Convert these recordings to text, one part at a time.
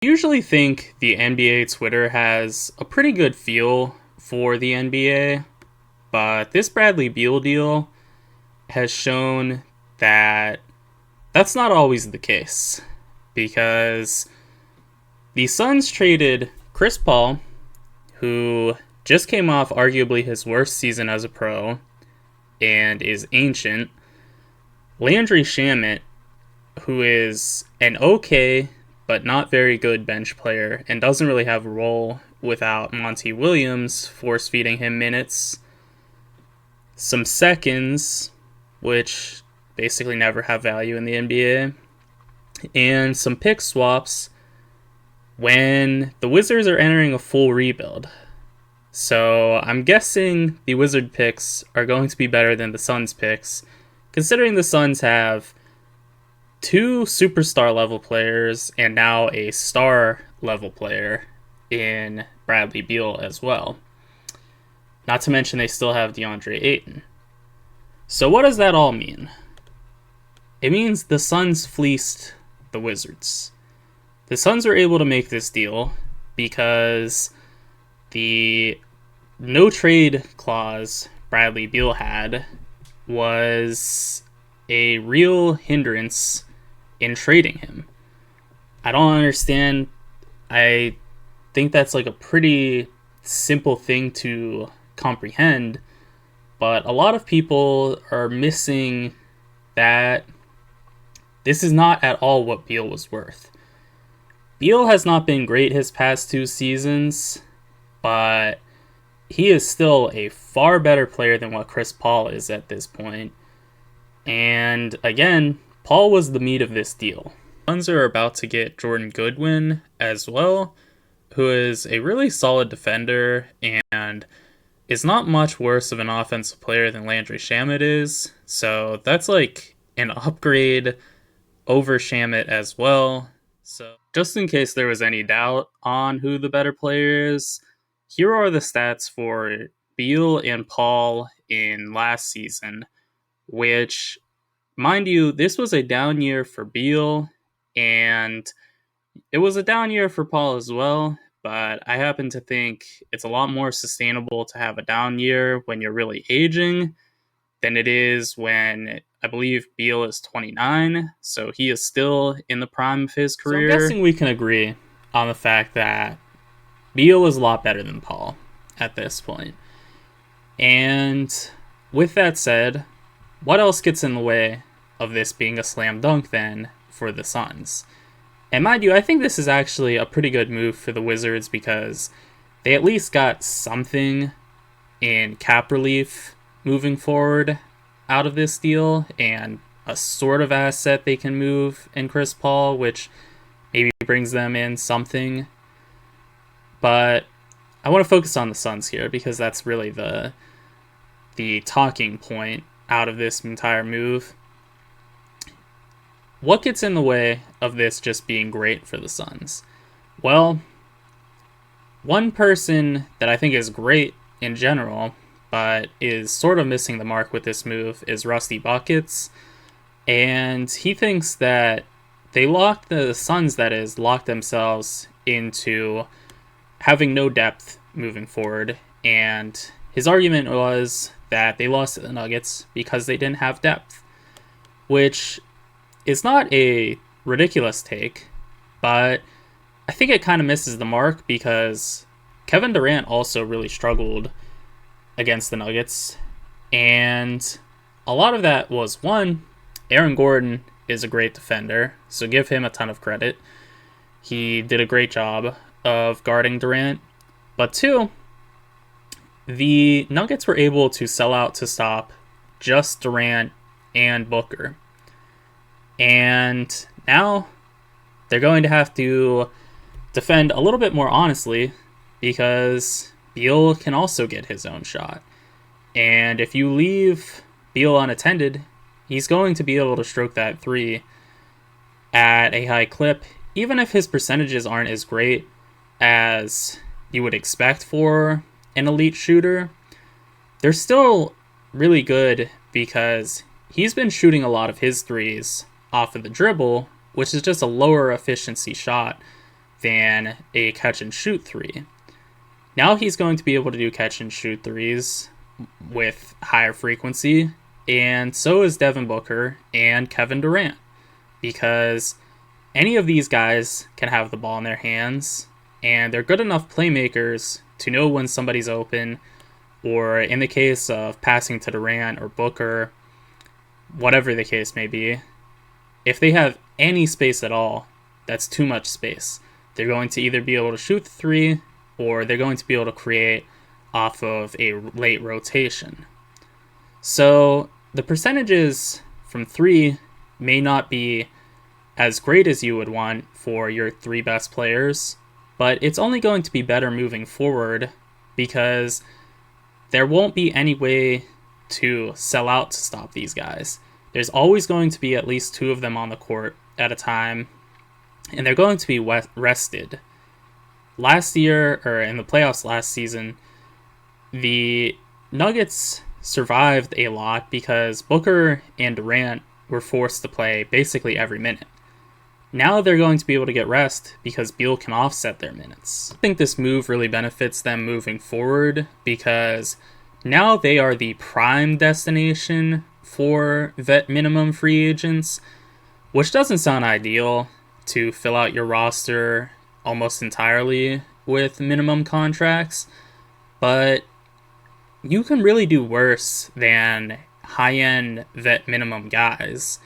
Usually think the NBA Twitter has a pretty good feel for the NBA, but this Bradley Beal deal has shown that that's not always the case, because the Suns traded Chris Paul, who just came off arguably his worst season as a pro and is ancient, Landry Shamet, who is an okay but not very good bench player and doesn't really have a role without Monty Williams force feeding him minutes, some seconds, which basically never have value in the NBA, and some pick swaps when the Wizards are entering a full rebuild. So I'm guessing the Wizard picks are going to be better than the Suns picks, considering the Suns have two superstar level players and now a star level player in Bradley Beal as well. Not to mention they still have DeAndre Ayton. So what does that all mean? It means the Suns fleeced the Wizards. The Suns were able to make this deal because the no trade clause Bradley Beal had was a real hindrance in trading him. I don't understand. I think that's like a pretty simple thing to comprehend, but a lot of people are missing that this is not at all what Beal was worth. Beal has not been great his past two seasons, but he is still a far better player than what Chris Paul is at this point. And again, Paul was the meat of this deal. Suns are about to get Jordan Goodwin as well, who is a really solid defender and is not much worse of an offensive player than Landry Shamet is. So that's like an upgrade over Shamet as well. So just in case there was any doubt on who the better player is, here are the stats for Beal and Paul in last season, which, mind you, this was a down year for Beal, and it was a down year for Paul as well, but I happen to think it's a lot more sustainable to have a down year when you're really aging than it is when, I believe, Beal is 29, so he is still in the prime of his career. So I'm guessing we can agree on the fact that Beal is a lot better than Paul at this point. And with that said, what else gets in the way of this being a slam dunk then for the Suns? And mind you, I think this is actually a pretty good move for the Wizards because they at least got something in cap relief moving forward out of this deal, and a sort of asset they can move in Chris Paul, which maybe brings them in something. But I want to focus on the Suns here because that's really the talking point out of this entire move. What gets in the way of this just being great for the Suns? Well, one person that I think is great in general, but is sort of missing the mark with this move, is Rusty Buckets. And he thinks that the Suns, that is, locked themselves into having no depth moving forward. And his argument was that they lost to the Nuggets because they didn't have depth, which is not a ridiculous take, but I think it kind of misses the mark because Kevin Durant also really struggled against the Nuggets, and a lot of that was, one, Aaron Gordon is a great defender, so give him a ton of credit. He did a great job of guarding Durant, but two, the Nuggets were able to sell out to stop just Durant and Booker. And now they're going to have to defend a little bit more honestly because Beal can also get his own shot. And if you leave Beal unattended, he's going to be able to stroke that three at a high clip, even if his percentages aren't as great as you would expect for an elite shooter. They're still really good because he's been shooting a lot of his threes off of the dribble, which is just a lower efficiency shot than a catch and shoot three. Now he's going to be able to do catch and shoot threes with higher frequency, and so is Devin Booker and Kevin Durant, because any of these guys can have the ball in their hands, and they're good enough playmakers to know when somebody's open, or in the case of passing to Durant or Booker, whatever the case may be, if they have any space at all, that's too much space. They're going to either be able to shoot the three, or they're going to be able to create off of a late rotation. So the percentages from three may not be as great as you would want for your three best players, but it's only going to be better moving forward because there won't be any way to sell out to stop these guys. There's always going to be at least two of them on the court at a time, and they're going to be rested. Last year, or in the playoffs last season, the Nuggets survived a lot because Booker and Durant were forced to play basically every minute. Now they're going to be able to get rest because Beal can offset their minutes. I think this move really benefits them moving forward because now they are the prime destination for vet minimum free agents, which doesn't sound ideal to fill out your roster almost entirely with minimum contracts, but you can really do worse than high-end vet minimum guys,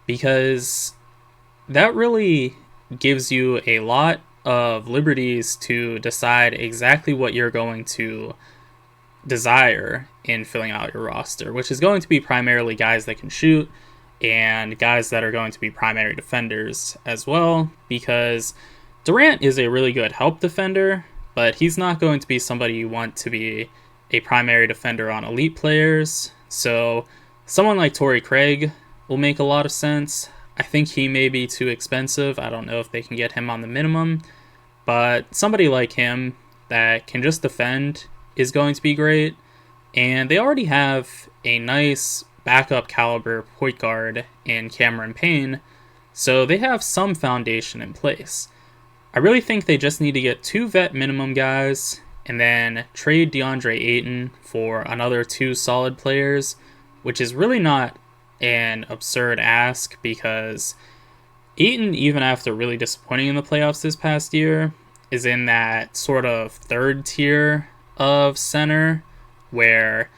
because that really gives you a lot of liberties to decide exactly what you're going to desire in filling out your roster, which is going to be primarily guys that can shoot and guys that are going to be primary defenders as well, because Durant is a really good help defender, but he's not going to be somebody you want to be a primary defender on elite players. So someone like Torrey Craig will make a lot of sense. I think he may be too expensive. I don't know if they can get him on the minimum, but somebody like him that can just defend is going to be great. And they already have a nice backup caliber point guard in Cameron Payne, so they have some foundation in place. I really think they just need to get two vet minimum guys and then trade DeAndre Ayton for another two solid players, which is really not an absurd ask because Ayton, even after really disappointing in the playoffs this past year, is in that sort of third tier of center where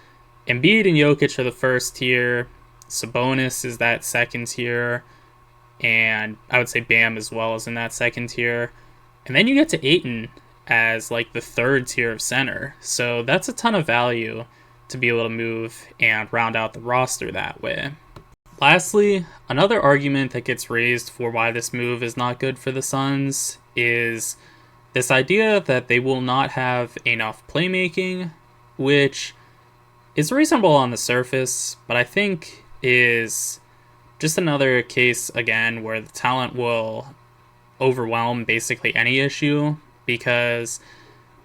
Embiid and Jokic are the first tier, Sabonis is that second tier, and I would say Bam as well is in that second tier. And then you get to Ayton as like the third tier of center. So that's a ton of value to be able to move and round out the roster that way. Lastly, another argument that gets raised for why this move is not good for the Suns is this idea that they will not have enough playmaking, which is reasonable on the surface, but I think is just another case, again, where the talent will overwhelm basically any issue, because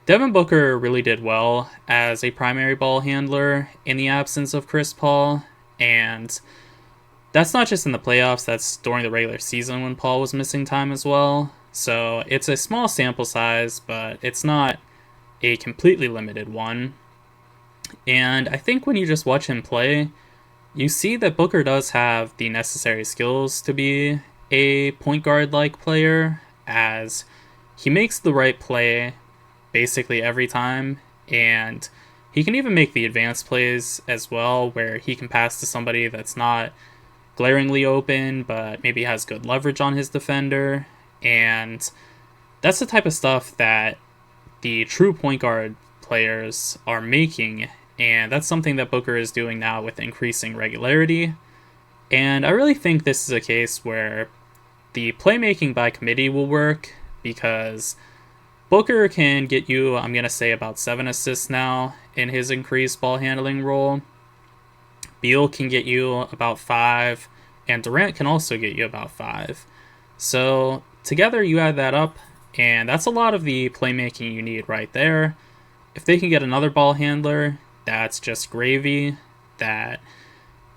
Devin Booker really did well as a primary ball handler in the absence of Chris Paul, and that's not just in the playoffs, that's during the regular season when Paul was missing time as well. So it's a small sample size, but it's not a completely limited one. And I think when you just watch him play, you see that Booker does have the necessary skills to be a point guard-like player, as he makes the right play basically every time, and he can even make the advanced plays as well, where he can pass to somebody that's not glaringly open, but maybe has good leverage on his defender, and that's the type of stuff that the true point guard players are making, and that's something that Booker is doing now with increasing regularity. And I really think this is a case where the playmaking by committee will work, because Booker can get you, I'm going to say, about 7 assists now in his increased ball handling role. Beal can get you about 5, and Durant can also get you about 5. So together you add that up, and that's a lot of the playmaking you need right there. If they can get another ball handler, that's just gravy. That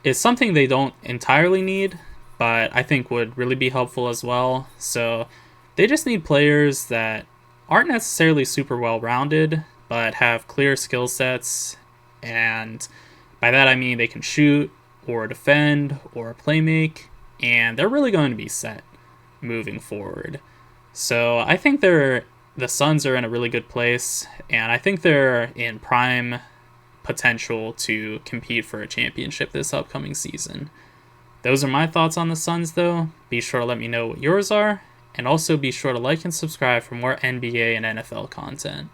is something they don't entirely need, but I think would really be helpful as well. So They just need players that aren't necessarily super well-rounded, but have clear skill sets, and by that I mean they can shoot, or defend, or playmake, and they're really going to be set moving forward. So I think the Suns are in a really good place, and I think they're in prime potential to compete for a championship this upcoming season. Those are my thoughts on the Suns, though. Be sure to let me know what yours are, and also be sure to like and subscribe for more NBA and NFL content.